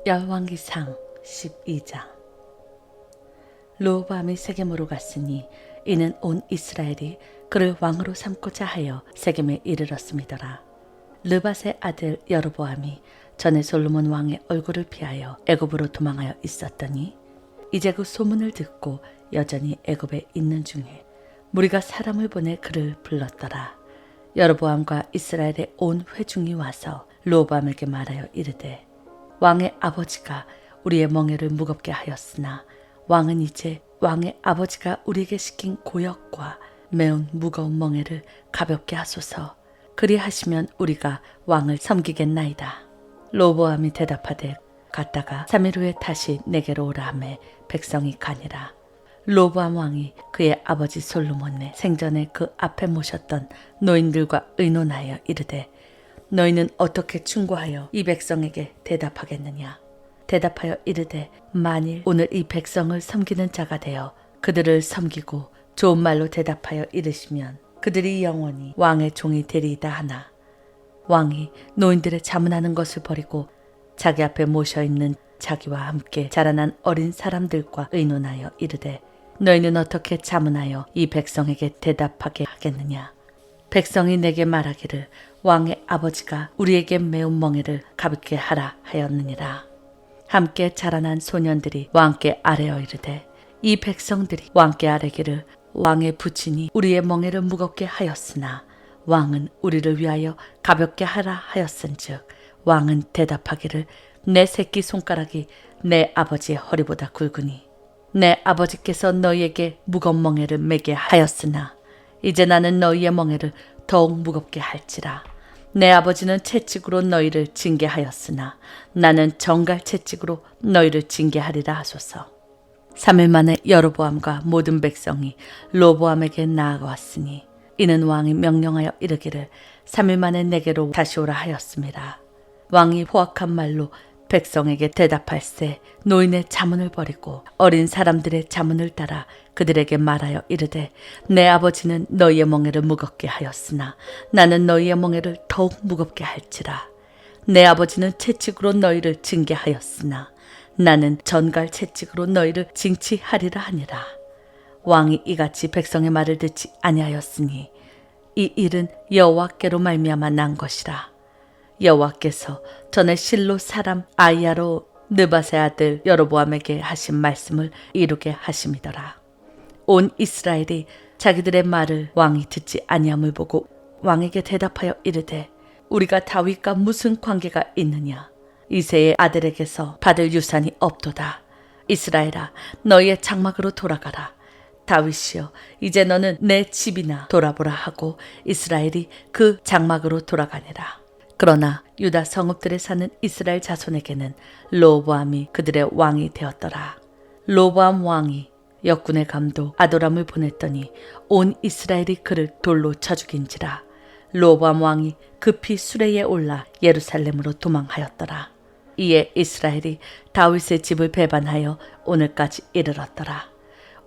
열왕기상 12장. 르호보암이 세겜으로 갔으니 이는 온 이스라엘이 그를 왕으로 삼고자 하여 세겜에 이르렀음이더라. 르밧의 아들 여로보암이 전에 솔로몬 왕의 얼굴을 피하여 애굽으로 도망하여 있었더니 이제 그 소문을 듣고 여전히 애굽에 있는 중에 무리가 사람을 보내 그를 불렀더라. 여로보암과 이스라엘의 온 회중이 와서 르호보암에게 말하여 이르되 왕의 아버지가 우리의 멍에를 무겁게 하였으나 왕은 이제 왕의 아버지가 우리에게 시킨 고역과 매운 무거운 멍에를 가볍게 하소서. 그리하시면 우리가 왕을 섬기겠나이다. 르호보암이 대답하되 갔다가 3일 후에 다시 내게로 오라 하매 백성이 가니라. 르호보암 왕이 그의 아버지 솔로몬의 생전에 그 앞에 모셨던 노인들과 의논하여 이르되 너희는 어떻게 충고하여 이 백성에게 대답하겠느냐. 대답하여 이르되 만일 오늘 이 백성을 섬기는 자가 되어 그들을 섬기고 좋은 말로 대답하여 이르시면 그들이 영원히 왕의 종이 되리이다 하나 왕이 노인들의 자문하는 것을 버리고 자기 앞에 모셔있는 자기와 함께 자라난 어린 사람들과 의논하여 이르되 너희는 어떻게 자문하여 이 백성에게 대답하게 하겠느냐. 백성이 내게 말하기를 왕의 아버지가 우리에게 매운 멍에를 가볍게 하라 하였느니라. 함께 자라난 소년들이 왕께 아뢰어 이르되 이 백성들이 왕께 아뢰기를 왕의 부친이 우리의 멍에를 무겁게 하였으나 왕은 우리를 위하여 가볍게 하라 하였은즉 왕은 대답하기를 내 새끼 손가락이 내 아버지의 허리보다 굵으니 내 아버지께서 너희에게 무거운 멍에를 매게 하였으나 이제 나는 너희의 멍에를 더욱 무겁게 할지라. 내 아버지는 채찍으로 너희를 징계하였으나 나는 정갈 채찍으로 너희를 징계하리라 하소서. 3일 만에 여로보암과 모든 백성이 르호보암에게 나아왔으니 이는 왕이 명령하여 이르기를 3일 만에 내게로 다시 오라 하였습니다. 왕이 포악한 말로 백성에게 대답할세 노인의 자문을 버리고 어린 사람들의 자문을 따라 그들에게 말하여 이르되 내 아버지는 너희의 멍에를 무겁게 하였으나 나는 너희의 멍에를 더욱 무겁게 할지라. 내 아버지는 채찍으로 너희를 징계하였으나 나는 전갈 채찍으로 너희를 징치하리라 하니라. 왕이 이같이 백성의 말을 듣지 아니하였으니 이 일은 여호와께로 말미암아 난 것이라. 여호와께서 전에 실로 사람 아이야로 느밧의 아들 여로보암에게 하신 말씀을 이루게 하심이더라. 온 이스라엘이 자기들의 말을 왕이 듣지 아니함을 보고 왕에게 대답하여 이르되 우리가 다윗과 무슨 관계가 있느냐. 이새의 아들에게서 받을 유산이 없도다. 이스라엘아 너희의 장막으로 돌아가라. 다윗이여 이제 너는 내 집이나 돌아보라 하고 이스라엘이 그 장막으로 돌아가니라. 그러나 유다 성읍들에 사는 이스라엘 자손에게는 르호보암이 그들의 왕이 되었더라. 르호보암 왕이 역군의 감독 아도람을 보냈더니 온 이스라엘이 그를 돌로 쳐 죽인지라. 르호보암 왕이 급히 수레에 올라 예루살렘으로 도망하였더라. 이에 이스라엘이 다윗의 집을 배반하여 오늘까지 이르렀더라.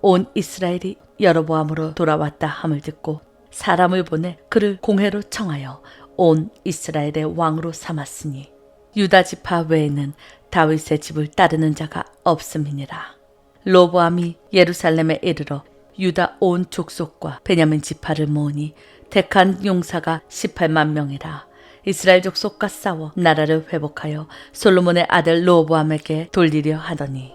온 이스라엘이 여로보암으로 돌아왔다 함을 듣고 사람을 보내 그를 공회로 청하여 온 이스라엘의 왕으로 삼았으니 유다 지파 외에는 다윗의 집을 따르는 자가 없음이니라. 르호보암이 예루살렘에 이르러 유다 온 족속과 베냐민 지파를 모으니 택한 용사가 18만 명이라. 이스라엘 족속과 싸워 나라를 회복하여 솔로몬의 아들 르호보암에게 돌리려 하더니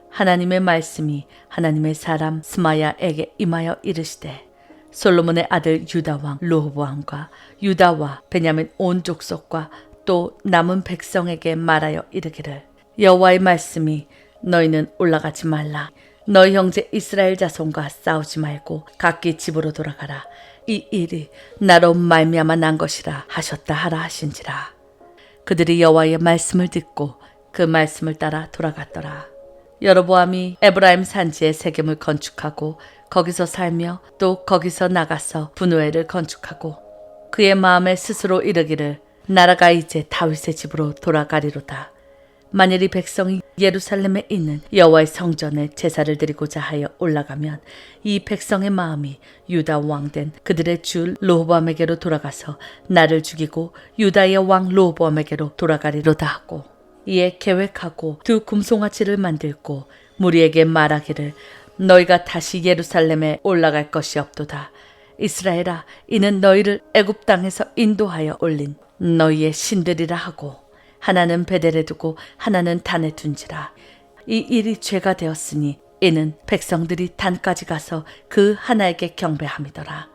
하나님의 말씀이 하나님의 사람 스마야에게 임하여 이르시되 솔로몬의 아들 유다 왕 르호보암과 유다와 베냐민 온 족속과 또 남은 백성에게 말하여 이르기를 여호와의 말씀이 너희는 올라가지 말라. 너희 형제 이스라엘 자손과 싸우지 말고 각기 집으로 돌아가라. 이 일이 나로 말미암아 난 것이라 하셨다 하라 하신지라. 그들이 여호와의 말씀을 듣고 그 말씀을 따라 돌아갔더라. 여로보암이 에브라임 산지에 세겜을 건축하고 거기서 살며 또 거기서 나가서 분우엘을 건축하고 그의 마음에 스스로 이르기를 나라가 이제 다윗의 집으로 돌아가리로다. 만일 이 백성이 예루살렘에 있는 여호와의 성전에 제사를 드리고자 하여 올라가면 이 백성의 마음이 유다 왕된 그들의 주 르호보암에게로 돌아가서 나를 죽이고 유다의 왕 르호보암에게로 돌아가리로다 하고 이에 계획하고 두 금송아지를 만들고 무리에게 말하기를 너희가 다시 예루살렘에 올라갈 것이 없도다. 이스라엘아, 이는 너희를 애굽 땅에서 인도하여 올린 너희의 신들이라 하고 하나는 베델에 두고 하나는 단에 둔지라. 이 일이 죄가 되었으니 이는 백성들이 단까지 가서 그 하나에게 경배함이더라.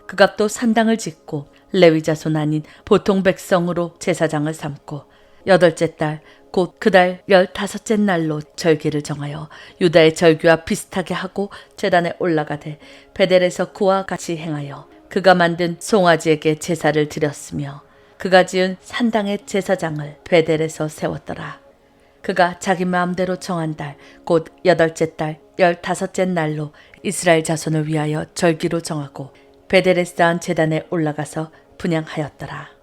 그가 또 산당을 짓고 레위 자손 아닌 보통 백성으로 제사장을 삼고 8째 달 곧 그 달 15째 날로 절기를 정하여 유다의 절기와 비슷하게 하고 제단에 올라가되 베델에서 그와 같이 행하여 그가 만든 송아지에게 제사를 드렸으며 그가 지은 산당의 제사장을 베델에서 세웠더라. 그가 자기 마음대로 정한 달 곧 8째 달 15째 날로 이스라엘 자손을 위하여 절기로 정하고 베델에 쌓은 제단에 올라가서 분향하였더라.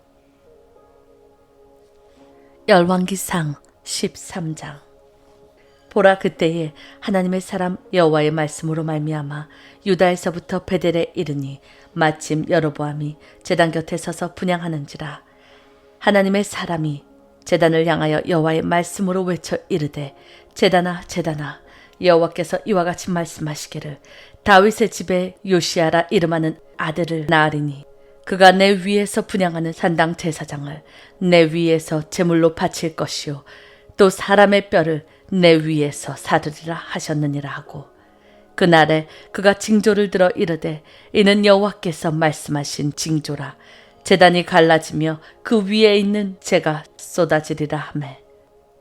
열왕기상 13장. 보라, 그때에 하나님의 사람 여호와의 말씀으로 말미암아 유다에서부터 베델에 이르니 마침 여로보암이 제단 곁에 서서 분향하는지라. 하나님의 사람이 제단을 향하여 여호와의 말씀으로 외쳐 이르되 제단아 제단아, 여호와께서 이와 같이 말씀하시기를 다윗의 집에 요시아라 이름하는 아들을 낳으리니 그가 내 위에서 분향하는 산당 제사장을 내 위에서 제물로 바칠 것이요 또 사람의 뼈를 내 위에서 사두리라 하셨느니라 하고 그날에 그가 징조를 들어 이르되 이는 여호와께서 말씀하신 징조라. 제단이 갈라지며 그 위에 있는 재가 쏟아지리라 하매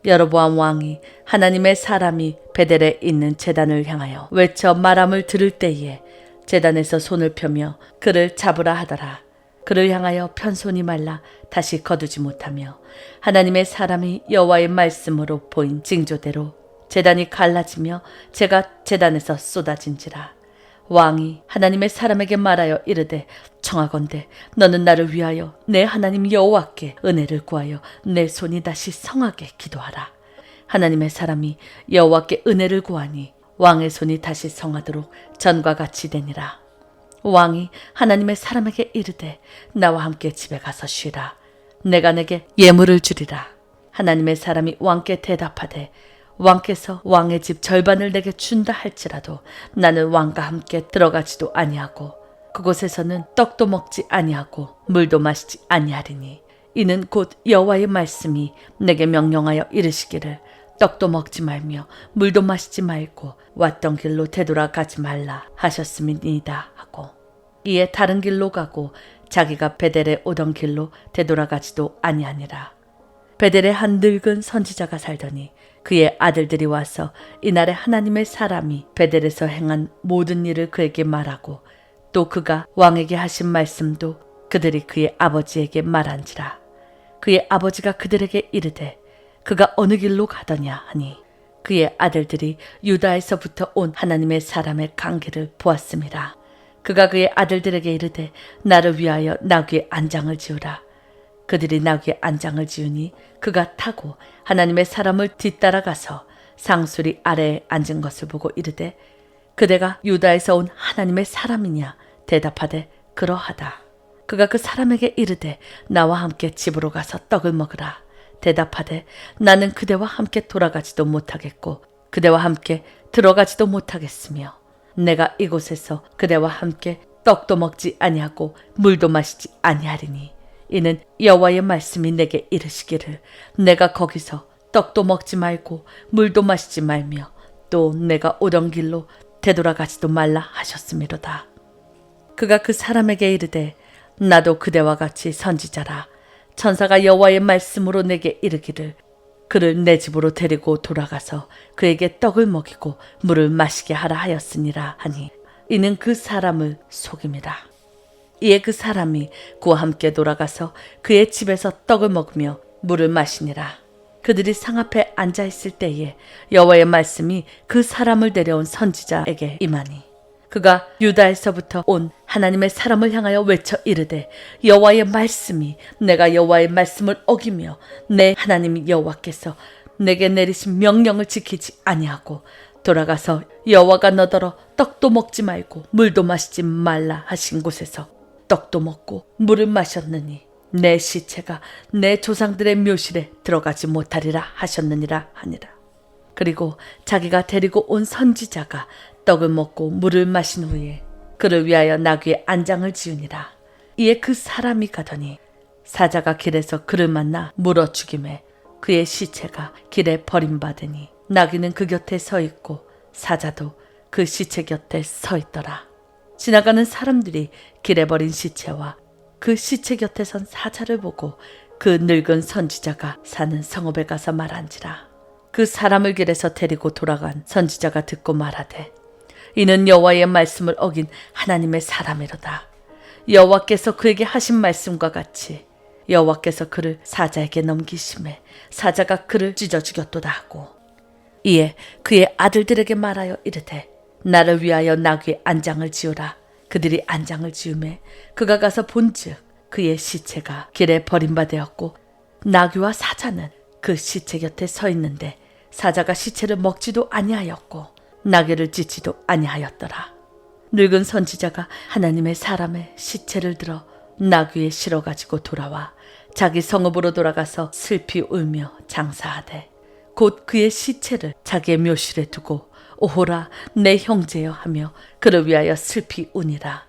여로보암 왕이 하나님의 사람이 베델에 있는 제단을 향하여 외쳐 말함을 들을 때에 제단에서 손을 펴며 그를 잡으라 하더라. 그를 향하여 편손이 말라 다시 거두지 못하며 하나님의 사람이 여호와의 말씀으로 보인 징조대로 제단이 갈라지며 재가 제단에서 쏟아진지라. 왕이 하나님의 사람에게 말하여 이르되 청하건대 너는 나를 위하여 내 하나님 여호와께 은혜를 구하여 내 손이 다시 성하게 기도하라. 하나님의 사람이 여호와께 은혜를 구하니 왕의 손이 다시 성하도록 전과 같이 되니라. 왕이 하나님의 사람에게 이르되 나와 함께 집에 가서 쉬라. 내가 내게 예물을 주리라. 하나님의 사람이 왕께 대답하되 왕께서 왕의 집 절반을 내게 준다 할지라도 나는 왕과 함께 들어가지도 아니하고 그곳에서는 떡도 먹지 아니하고 물도 마시지 아니하리니 이는 곧 여호와의 말씀이 내게 명령하여 이르시기를 떡도 먹지 말며 물도 마시지 말고 왔던 길로 되돌아가지 말라 하셨음이니이다 하고 이에 다른 길로 가고 자기가 베델에 오던 길로 되돌아가지도 아니하니라. 베델에 한 늙은 선지자가 살더니 그의 아들들이 와서 이날에 하나님의 사람이 베델에서 행한 모든 일을 그에게 말하고 또 그가 왕에게 하신 말씀도 그들이 그의 아버지에게 말한지라. 그의 아버지가 그들에게 이르되 그가 어느 길로 가더냐 하니 그의 아들들이 유다에서부터 온 하나님의 사람의 관계를 보았음이라. 그가 그의 아들들에게 이르되 나를 위하여 나귀의 안장을 지으라. 그들이 나귀의 안장을 지으니 그가 타고 하나님의 사람을 뒤따라가서 상수리 아래에 앉은 것을 보고 이르되 그대가 유다에서 온 하나님의 사람이냐 대답하되 그러하다. 그가 그 사람에게 이르되 나와 함께 집으로 가서 떡을 먹으라. 대답하되 나는 그대와 함께 돌아가지도 못하겠고 그대와 함께 들어가지도 못하겠으며 내가 이곳에서 그대와 함께 떡도 먹지 아니하고 물도 마시지 아니하리니 이는 여호와의 말씀이 내게 이르시기를 내가 거기서 떡도 먹지 말고 물도 마시지 말며 또 내가 오던 길로 되돌아가지도 말라 하셨음이로다. 그가 그 사람에게 이르되 나도 그대와 같이 선지자라. 천사가 여호와의 말씀으로 내게 이르기를 그를 내 집으로 데리고 돌아가서 그에게 떡을 먹이고 물을 마시게 하라 하였으니라 하니 이는 그 사람을 속임이라. 이에 그 사람이 그와 함께 돌아가서 그의 집에서 떡을 먹으며 물을 마시니라. 그들이 상 앞에 앉아 있을 때에 여호와의 말씀이 그 사람을 데려온 선지자에게 임하니 그가 유다에서부터 온 하나님의 사람을 향하여 외쳐 이르되 여호와의 말씀이 내가 여호와의 말씀을 어기며 내 하나님 여호와께서 내게 내리신 명령을 지키지 아니하고 돌아가서 여호와가 너더러 떡도 먹지 말고 물도 마시지 말라 하신 곳에서 떡도 먹고 물을 마셨느니 내 시체가 내 조상들의 묘실에 들어가지 못하리라 하셨느니라 하니라. 그리고 자기가 데리고 온 선지자가 떡을 먹고 물을 마신 후에 그를 위하여 나귀의 안장을 지으니라. 이에 그 사람이 가더니 사자가 길에서 그를 만나 물어 죽임에 그의 시체가 길에 버림받으니 나귀는 그 곁에 서 있고 사자도 그 시체 곁에 서 있더라. 지나가는 사람들이 길에 버린 시체와 그 시체 곁에 선 사자를 보고 그 늙은 선지자가 사는 성읍에 가서 말한지라. 그 사람을 길에서 데리고 돌아간 선지자가 듣고 말하되 이는 여호와의 말씀을 어긴 하나님의 사람이로다. 여호와께서 그에게 하신 말씀과 같이 여호와께서 그를 사자에게 넘기심에 사자가 그를 찢어 죽였도다 하고 이에 그의 아들들에게 말하여 이르되 나를 위하여 나귀의 안장을 지으라. 그들이 안장을 지으매 그가 가서 본즉 그의 시체가 길에 버림받았고 나귀와 사자는 그 시체 곁에 서 있는데 사자가 시체를 먹지도 아니하였고 나귀를 찢지도 아니하였더라. 늙은 선지자가 하나님의 사람의 시체를 들어 나귀에 실어 가지고 돌아와 자기 성읍으로 돌아가서 슬피 울며 장사하되 곧 그의 시체를 자기의 묘실에 두고 오호라 내 형제여 하며 그를 위하여 슬피 우니라.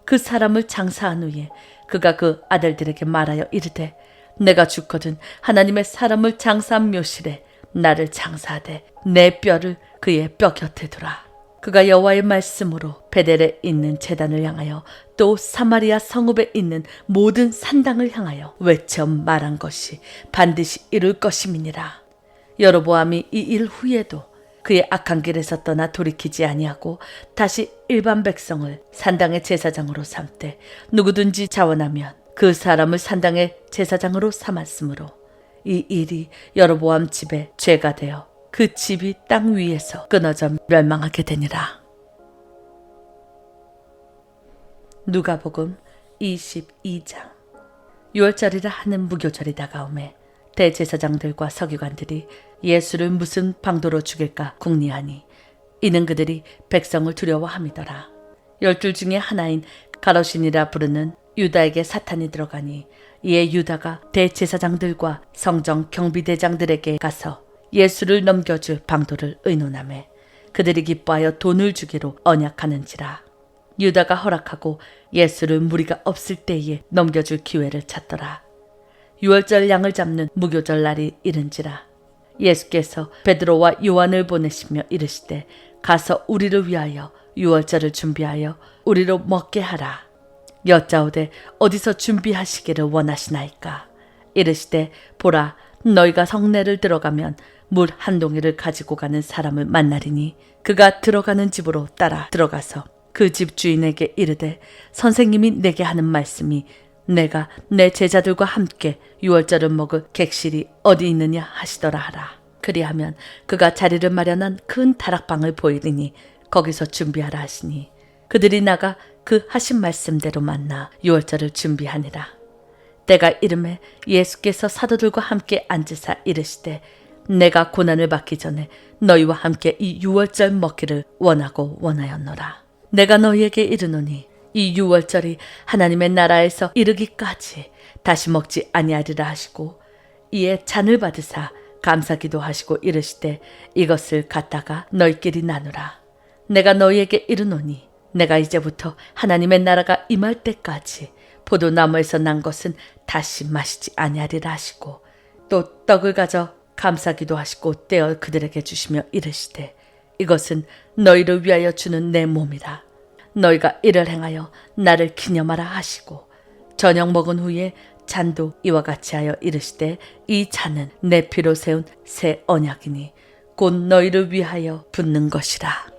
그 사람을 장사한 후에 그가 그 아들들에게 말하여 이르되 내가 죽거든 하나님의 사람을 장사한 묘실에 나를 장사하되 내 뼈를 그의 뼈 곁에 두라. 그가 여호와의 말씀으로 베델에 있는 제단을 향하여 또 사마리아 성읍에 있는 모든 산당을 향하여 외쳐 말한 것이 반드시 이룰 것임이니라. 여로보암이 이 일 후에도 그의 악한 길에서 떠나 돌이키지 아니하고 다시 일반 백성을 산당의 제사장으로 삼되 누구든지 자원하면 그 사람을 산당의 제사장으로 삼았으므로 이 일이 여로보암 집에 죄가 되어 그 집이 땅 위에서 끊어져 멸망하게 되니라. 누가복음 22장. 6월절이라 하는 무교절이 다가오매 대제사장들과 서기관들이 예수를 무슨 방도로 죽일까 궁리하니 이는 그들이 백성을 두려워함이더라. 12 중에 하나인 가로신이라 부르는 유다에게 사탄이 들어가니 이에 유다가 대제사장들과 성정 경비대장들에게 가서 예수를 넘겨줄 방도를 의논하매 그들이 기뻐하여 돈을 주기로 언약하는지라. 유다가 허락하고 예수를 무리가 없을 때에 넘겨줄 기회를 찾더라. 6월절 양을 잡는 무교절 날이 이른지라. 예수께서 베드로와 요한을 보내시며 이르시되 가서 우리를 위하여 6월절을 준비하여 우리로 먹게 하라. 여짜오되 어디서 준비하시기를 원하시나이까. 이르시되 보라 너희가 성내를 들어가면 물 한 동이를 가지고 가는 사람을 만나리니 그가 들어가는 집으로 따라 들어가서 그 집 주인에게 이르되 선생님이 내게 하는 말씀이 내가 내 제자들과 함께 6월절을 먹을 객실이 어디 있느냐 하시더라 하라. 그리하면 그가 자리를 마련한 큰 다락방을 보이리니 거기서 준비하라 하시니 그들이 나가 그 하신 말씀대로 만나 6월절을 준비하니라. 때가 이름에 예수께서 사도들과 함께 앉으사 이르시되 내가 고난을 받기 전에 너희와 함께 이 6월절 먹기를 원하고 원하였노라. 내가 너희에게 이르노니 이 6월절이 하나님의 나라에서 이르기까지 다시 먹지 아니하리라 하시고 이에 잔을 받으사 감사기도 하시고 이르시되 이것을 갖다가 너희끼리 나누라. 내가 너희에게 이르노니 내가 이제부터 하나님의 나라가 임할 때까지 포도나무에서 난 것은 다시 마시지 아니하리라 하시고 또 떡을 가져 감사기도 하시고 떼어 그들에게 주시며 이르시되 이것은 너희를 위하여 주는 내 몸이라. 너희가 이를 행하여 나를 기념하라 하시고 저녁 먹은 후에 잔도 이와 같이 하여 이르시되 이 잔은 내 피로 세운 새 언약이니 곧 너희를 위하여 붓는 것이라.